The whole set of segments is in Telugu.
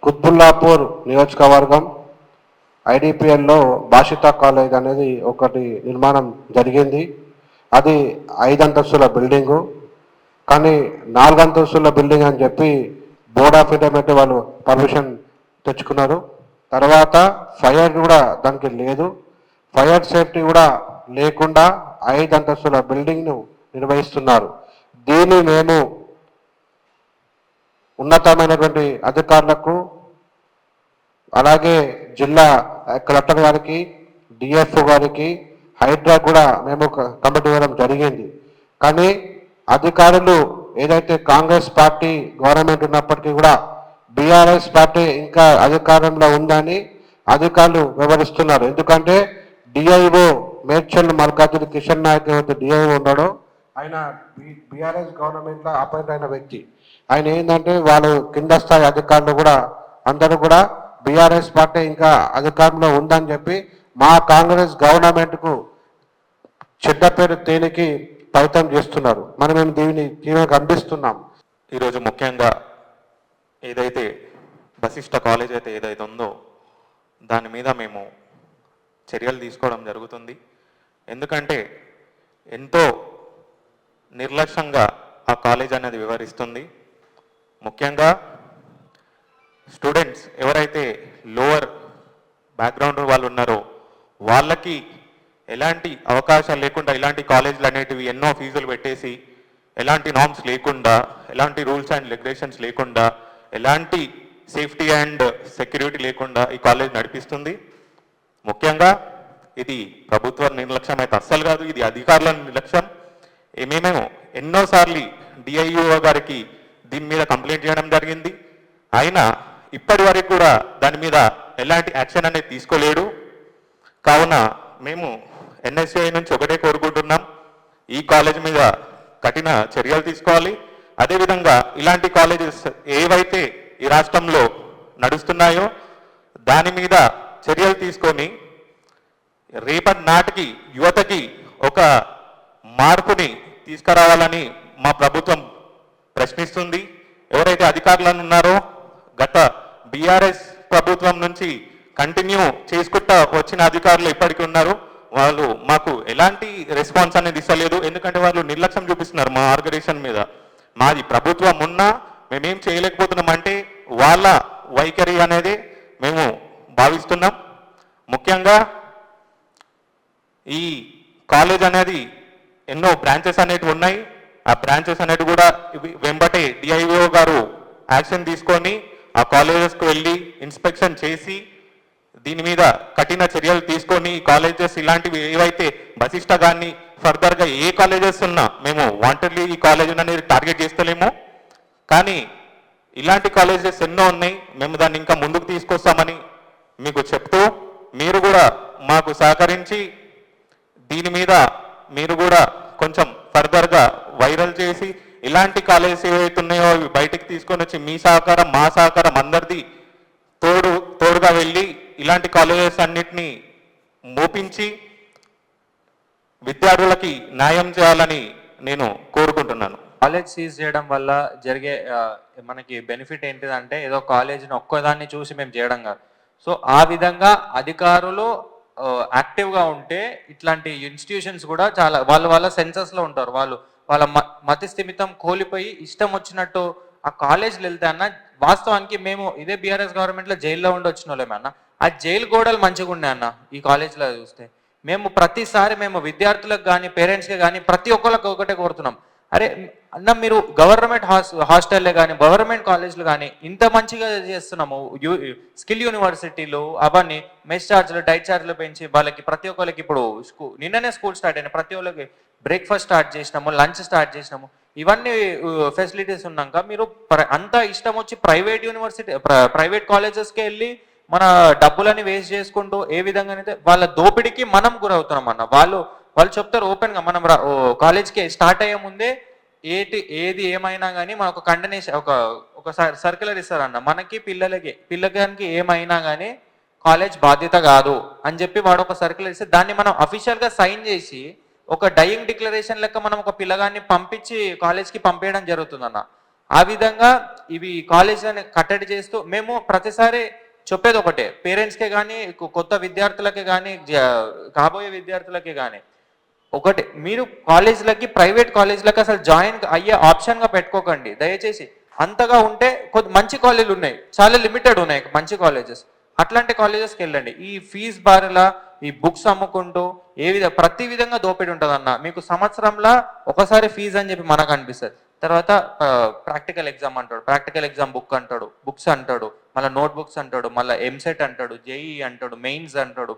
కుత్బుల్లాపూర్ నియోజకవర్గం ఐడిపిఎల్లో భాషిత కాలేజ్ అనేది ఒకటి నిర్మాణం జరిగింది. అది 5 అంతస్తుల బిల్డింగు. కానీ 4 అంతస్తుల బిల్డింగ్ అని చెప్పి బోర్డ్ ఆఫ్ ఇంటర్మీడియట్ వాళ్ళు పర్మిషన్ తెచ్చుకున్నారు. తర్వాత ఫైర్ కూడా దానికి లేదు. ఫైర్ సేఫ్టీ కూడా లేకుండా 5 అంతస్తుల బిల్డింగ్ను నిర్వహిస్తున్నారు. దీన్ని మేము ఉన్నతమైనటువంటి అధికారులకు అలాగే జిల్లా కలెక్టర్ గారికి, డిఎఫ్ గారికి, హైడ్రా కూడా మేము కమిటీ ఇవ్వడం జరిగింది. కానీ అధికారులు ఏదైతే కాంగ్రెస్ పార్టీ గవర్నమెంట్ ఉన్నప్పటికీ కూడా బీఆర్ఎస్ పార్టీ ఇంకా అధికారంలో ఉందని అధికారులు వివరిస్తున్నారు. ఎందుకంటే డిఐఓ మేడ్చల్ మల్కాజ్గిరి కిషన్ నాయక్ ఏవైతే డిఐఓ ఉన్నాడో ఆయన బీఆర్ఎస్ గవర్నమెంట్లో అపాయింట్ అయిన వ్యక్తి. ఆయన ఏంటంటే వాళ్ళు కింద స్థాయి అధికారులు కూడా అందరూ కూడా బీఆర్ఎస్ పార్టీ ఇంకా అధికారంలో ఉందని చెప్పి మా కాంగ్రెస్ గవర్నమెంట్కు చెడ్డ పేరు తేనికి ప్రయత్నం చేస్తున్నారు. మేము దీన్ని తీవ్రంగా ఖండిస్తున్నాం. ఈరోజు ముఖ్యంగా ఏదైతే వశిష్ఠ కాలేజ్ అయితే ఏదైతే ఉందో దాని మీద మేము చర్యలు తీసుకోవడం జరుగుతుంది. ఎందుకంటే ఎంతో నిర్లక్ష్యంగా ఆ కాలేజ్ అనేది వివరిస్తుంది. ముఖ్యంగా స్టూడెంట్స్ ఎవరైతే లోవర్ బ్యాక్గ్రౌండ్ వాళ్ళు ఉన్నారో వాళ్ళకి ఎలాంటి అవకాశాలు లేకుండా ఇలాంటి కాలేజీలు అనేటివి ఎన్నో ఫీజులు పెట్టేసి ఎలాంటి నామ్స్ లేకుండా, ఎలాంటి రూల్స్ అండ్ రెగ్యులేషన్స్ లేకుండా, ఎలాంటి సేఫ్టీ అండ్ సెక్యూరిటీ లేకుండా ఈ కాలేజ్ నడిపిస్తుంది. ముఖ్యంగా ఇది ప్రభుత్వ నిర్లక్ష్యం అయితే అస్సలు కాదు, ఇది అధికారుల నిర్లక్ష్యం. మేమేమో ఎన్నోసార్లు డిఐఓ గారికి దీని మీద కంప్లైంట్ చేయడం జరిగింది. అయినా ఇప్పటి వరకు కూడా దాని మీద ఎలాంటి యాక్షన్ అనేది తీసుకోలేడు. కావున మేము ఎన్ఎస్యుఐ నుంచి ఒకటే కోరుకుంటున్నాం, ఈ కాలేజ్ మీద కఠిన చర్యలు తీసుకోవాలి. అదేవిధంగా ఇలాంటి కాలేజెస్ ఏవైతే ఈ రాష్ట్రంలో నడుస్తున్నాయో దాని మీద చర్యలు తీసుకొని రేపటి నాటికి యువతకి ఒక మార్పుని తీసుకురావాలని మా ప్రభుత్వం ప్రశ్నిస్తుంది. ఎవరైతే అధికారులను ఉన్నారో గత బీఆర్ఎస్ ప్రభుత్వం నుంచి కంటిన్యూ చేసుకుంటా వచ్చిన అధికారులు ఇప్పటికీ ఉన్నారు. వాళ్ళు మాకు ఎలాంటి రెస్పాన్స్ అనేది ఇస్తలేదు. ఎందుకంటే వాళ్ళు నిర్లక్ష్యం చూపిస్తున్నారు మా ఆర్గనైజేషన్ మీద. మాది ప్రభుత్వం ఉన్నా మేమేం చేయలేకపోతున్నాం అంటే వాళ్ళ వైఖరి అనేది మేము భావిస్తున్నాం. ముఖ్యంగా ఈ కాలేజ్ అనేది ఎన్నో బ్రాంచెస్ అనేవి ఉన్నాయి. ఆ బ్రాంచెస్ అనేవి కూడా వెంబటే డిఐఓ గారు యాక్షన్ తీసుకొని ఆ కాలేజెస్కి వెళ్ళి ఇన్స్పెక్షన్ చేసి దీని మీద కఠిన చర్యలు తీసుకొని కాలేజెస్ ఇలాంటివి ఏవైతే వశిష్ఠ కానీ ఫర్దర్గా ఏ కాలేజెస్ ఉన్నా మేము వాంటెడ్లీ ఈ కాలేజ్ అనేది టార్గెట్ చేస్తలేము. కానీ ఇలాంటి కాలేజెస్ ఎన్నో ఉన్నాయి, మేము దాన్ని ఇంకా ముందుకు తీసుకొస్తామని మీకు చెప్తూ మీరు కూడా మాకు సహకరించి దీని మీద మీరు కూడా కొంచెం ఫర్దర్గా వైరల్ చేసి ఇలాంటి కాలేజెస్ ఏవైతే ఉన్నాయో అవి బయటకు తీసుకొని వచ్చి మీ సహకారం మా సహకారం అందరిది తోడుగా వెళ్ళి ఇలాంటి కాలేజెస్ అన్నిటినీ మోపించి విద్యార్థులకి న్యాయం చేయాలని నేను కోరుకుంటున్నాను. కాలేజ్ సీజ్ చేయడం వల్ల జరిగే మనకి బెనిఫిట్ ఏంటిదంటే ఏదో కాలేజీని ఒక్కదాన్ని చూసి మేము చేయడం కాదు. సో ఆ విధంగా అధికారులు యాక్టివ్గా ఉంటే ఇట్లాంటి ఇన్స్టిట్యూషన్స్ కూడా చాలా వాళ్ళ సెన్సెస్లో ఉంటారు. వాళ్ళ మతి స్థిమితం కోల్పోయి ఇష్టం వచ్చినట్టు ఆ కాలేజీలు వెళ్తే అన్న వాస్తవానికి మేము ఇదే బీఆర్ఎస్ గవర్నమెంట్లో జైల్లో ఉండి వచ్చిన వాళ్ళమే అన్న. ఆ జైలు గోడలు మంచిగా ఉన్నాయి అన్న. ఈ కాలేజీలో చూస్తే మేము ప్రతిసారి మేము విద్యార్థులకు కానీ పేరెంట్స్కి కానీ ప్రతి ఒక్కరికి ఒకటే కోరుతున్నాం, అరే అన్న మీరు గవర్నమెంట్ హాస్టల్లే కానీ గవర్నమెంట్ కాలేజీలు కానీ ఇంత మంచిగా చేస్తున్నాము. స్కిల్ యూనివర్సిటీలు అవన్నీ మెస్ ఛార్జీలు డైట్ ఛార్జీలు పెంచి వాళ్ళకి ప్రతి ఒక్కరికి ఇప్పుడు నిన్ననే స్కూల్ స్టార్ట్ అయినాయి, ప్రతి ఒక్కరికి బ్రేక్ఫాస్ట్ స్టార్ట్ చేసినాము, లంచ్ స్టార్ట్ చేసినాము. ఇవన్నీ ఫెసిలిటీస్ ఉన్నాక మీరు అంత ఇష్టం వచ్చి ప్రైవేట్ కాలేజెస్కి వెళ్ళి మన డబ్బులని వేస్ట్ చేసుకుంటూ ఏ విధంగానైతే వాళ్ళ దోపిడీకి మనం గురవుతున్నాం అన్న. వాళ్ళు చెప్తారు ఓపెన్గా, మనం కాలేజ్కి స్టార్ట్ అయ్యే ముందే ఏది ఏమైనా కానీ మన ఒక కండనేషన్ ఒక సర్క్యులర్ ఇస్తారన్న, మనకి పిల్లగానికి ఏమైనా కానీ కాలేజ్ బాధ్యత కాదు అని చెప్పి వాడు ఒక సర్క్యులర్ ఇస్తే దాన్ని మనం అఫీషియల్గా సైన్ చేసి ఒక డయింగ్ డిక్లరేషన్ లెక్క మనం ఒక పిల్లగాన్ని పంపించి కాలేజ్కి పంపించడం జరుగుతుందన్న. ఆ విధంగా ఇవి కాలేజీలను కట్టడి చేస్తూ మేము ప్రతిసారి చెప్పేది ఒకటే, పేరెంట్స్కే కానీ కొత్త విద్యార్థులకే కానీ కాబోయే విద్యార్థులకే కానీ ఒకటి, మీరు కాలేజీలకి ప్రైవేట్ కాలేజీలకి అసలు జాయిన్ అయ్యే ఆప్షన్గా పెట్టుకోకండి దయచేసి. అంతగా ఉంటే మంచి కాలేజీలు ఉన్నాయి, చాలా లిమిటెడ్ ఉన్నాయి మంచి కాలేజెస్, అట్లాంటి కాలేజెస్కి వెళ్ళండి. ఈ ఫీజు బారుల ఈ బుక్స్ అమ్ముకుంటూ ప్రతి విధంగా దోపిడీ ఉంటుంది అన్న. మీకు సంవత్సరంలో ఒకసారి ఫీజు అని చెప్పి మనకు అనిపిస్తుంది, తర్వాత ప్రాక్టికల్ ఎగ్జామ్ అంటాడు, ప్రాక్టికల్ ఎగ్జామ్ బుక్ అంటాడు, బుక్స్ అంటాడు, మళ్ళీ నోట్ బుక్స్ అంటాడు, మళ్ళీ ఎంసెట్ అంటాడు, జేఈ అంటాడు, మెయిన్స్ అంటాడు,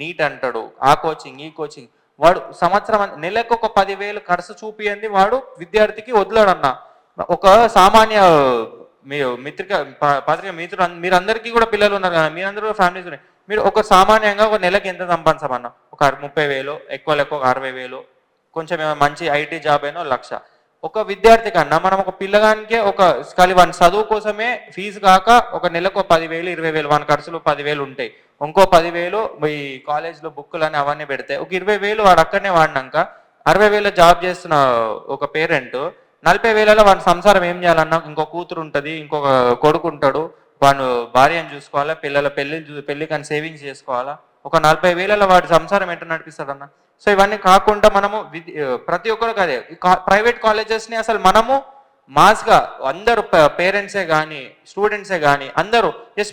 నీట్ అంటాడు, ఆ కోచింగ్ ఈ కోచింగ్. వాడు సంవత్సరం నెలకు ఒక 10,000 ఖర్చు చూపియండి వాడు విద్యార్థికి వదలడన్న. ఒక సామాన్య పత్రిక మిత్రులు మీరందరికీ కూడా పిల్లలు ఉన్నారు కదా, మీరందరూ ఫ్యామిలీస్ ఉన్నాయి, మీరు ఒక సామాన్యంగా ఒక నెలకి ఎంత సంపాదించమన్నా, ఒక 30,000, ఎక్కువ 60,000, కొంచెం మంచి ఐటీ జాబ్ అయినా 1,00,000. ఒక విద్యార్థి కన్నా మనం ఒక పిల్లగానికే ఒక వాని చదువు కోసమే ఫీజు కాక ఒక నెలకు 10,000, 20,000 వాని ఖర్చులు 10,000 ఉంటాయి. ఇంకో 10,000 ఈ కాలేజ్లో బుక్కులు అని అవన్నీ పెడితే ఒక 20,000 వాడు అక్కడనే వాడినాక 60,000 జాబ్ చేస్తున్న ఒక పేరెంట్ 40,000లో వాడి సంసారం ఏం చేయాలన్నా, ఇంకో కూతురు ఉంటుంది, ఇంకొక కొడుకు ఉంటాడు, వాడు భార్యను చూసుకోవాలా, పిల్లల పెళ్లి కానీ సేవింగ్స్ చేసుకోవాలా, ఒక 40,000లో వాడి సంసారం ఎట్లా నడిపిస్తాడన్న. సో ఇవన్నీ కాకుండా మనము ప్రతి ఒక్కరు కదే ప్రైవేట్ కాలేజెస్ని అసలు మనము మాస్గా అందరూ పేరెంట్సే కానీ స్టూడెంట్సే కానీ అందరూ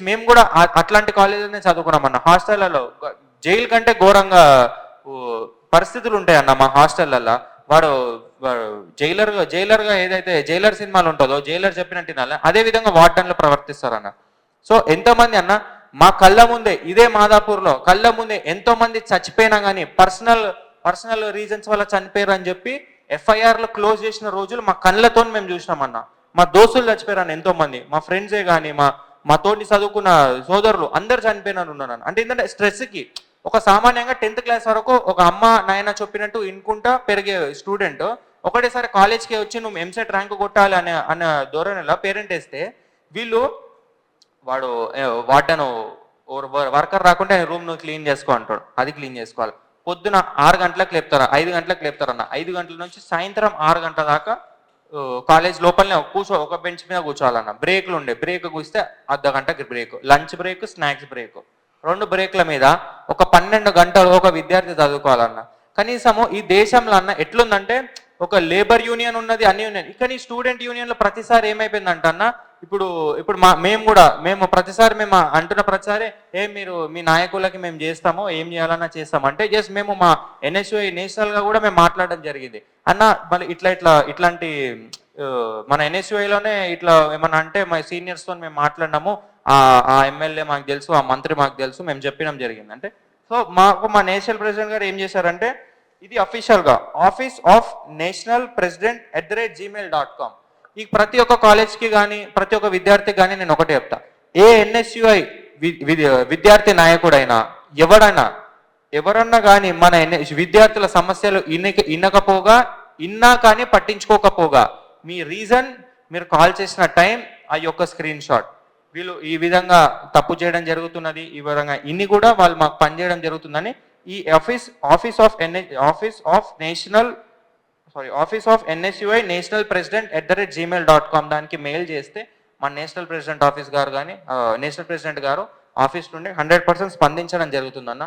మేము కూడా అట్లాంటి కాలేజెస్నే చదువుకున్నామన్న. హాస్టళ్లలో జైలు కంటే ఘోరంగా పరిస్థితులు ఉంటాయన్న మా హాస్టళ్లలో. వాడు జైలర్గా ఏదైతే జైలర్ సినిమాలు ఉంటుందో జైలర్ చెప్పినట్టు తినాలి, అదే విధంగా వార్డన్లు ప్రవర్తిస్తారన్న. సో ఎంతోమంది అన్న మా కళ్ళ ముందే ఇదే మాదాపూర్లో కళ్ళ ముందే ఎంతో మంది చచ్చిపోయినా కానీ పర్సనల్ రీజన్స్ వల్ల చనిపోయారు అని చెప్పి ఎఫ్ఐఆర్లు క్లోజ్ చేసిన రోజులు మా కళ్ళతో మేము చూసినామన్న. మా దోస్తులు చచ్చిపోయారన్న ఎంతో మంది, మా ఫ్రెండ్సే కానీ మా తోటి చదువుకున్న సోదరులు అందరు చనిపోయినారు ఉన్నాను. అంటే ఏంటంటే స్ట్రెస్కి ఒక సామాన్యంగా 10th క్లాస్ వరకు ఒక అమ్మ నాయన చెప్పినట్టు వినుకుంటా పెరిగే స్టూడెంట్ ఒకటేసారి కాలేజ్కి వచ్చి నువ్వు ఎంసెట్ ర్యాంక్ కొట్టాలి అనే ధోరణిలో పేరెంట్ వేస్తే వీళ్ళు వాడను వర్కర్ రాకుంటే రూమ్ నువ్వు క్లీన్ చేసుకో అంటాడు, అది క్లీన్ చేసుకోవాలి. పొద్దున 6 గంటలకు లేపుతారా, 5 గంటలకు లేపుతారన్న. 5 గంటల నుంచి సాయంత్రం 6 గంటల దాకా కాలేజ్ లోపలనే ఒక బెంచ్ మీద కూర్చోవాలన్న. బ్రేక్లు ఉండే, బ్రేక్ కూస్తే అర్ధగంటకి break, lunch break, snacks break, 2 బ్రేక్ల మీద ఒక 12 గంటలు ఒక విద్యార్థి చదువుకోవాలన్న. కనీసము ఈ దేశంలో అన్న ఎట్లుందంటే ఒక లేబర్ యూనియన్ ఉన్నది, అన్ని యూనియన్, కానీ స్టూడెంట్ యూనియన్లో ప్రతిసారి ఏమైపోయిందంట అన్న, ఇప్పుడు మేము ప్రతిసారి మేము అంటున్న ప్రతిసారి మీరు మీ నాయకులకి మేము చేస్తామో ఏం చేయాలన్నా చేస్తాము అంటే జస్ట్ మేము మా ఎన్ఎస్యుఐ నేషనల్గా కూడా మేము మాట్లాడడం జరిగింది అన్న. మళ్ళీ ఇట్లాంటి మన ఎన్ఎస్యుఐలోనే ఇట్లా ఏమన్నా అంటే మా సీనియర్స్తో మేము మాట్లాడినాము, ఆ ఎమ్మెల్యే మాకు తెలుసు, ఆ మంత్రి మాకు తెలుసు, మేము చెప్పడం జరిగింది అంటే. సో మా నేషనల్ ప్రెసిడెంట్ గారు ఏం చేశారంటే ఇది అఫీషియల్గా office of national president @gmail.com. ఈ ప్రతి ఒక్క కాలేజ్కి కానీ ప్రతి ఒక్క విద్యార్థికి కానీ నేను ఒకటే చెప్తా, ఏ ఎన్ఎస్యుఐ విద్యార్థి నాయకుడైనా ఎవరన్నా కానీ మన విద్యార్థుల సమస్యలు ఇన్నా కానీ పట్టించుకోకపోగా మీ రీజన్, మీరు కాల్ చేసిన టైం, ఆ యొక్క స్క్రీన్ షాట్, వీళ్ళు ఈ విధంగా తప్పు చేయడం జరుగుతున్నది, ఈ విధంగా ఇన్ని కూడా వాళ్ళు మాకు పనిచేయడం జరుగుతుందని ఈ office of NSUI national president @gmail.com దానికి మెయిల్ చేస్తే మా నేషనల్ ప్రెసిడెంట్ ఆఫీస్ గారు కానీ నేషనల్ ప్రెసిడెంట్ గారు ఆఫీస్ నుండి 100% స్పందించడం జరుగుతుందన్న.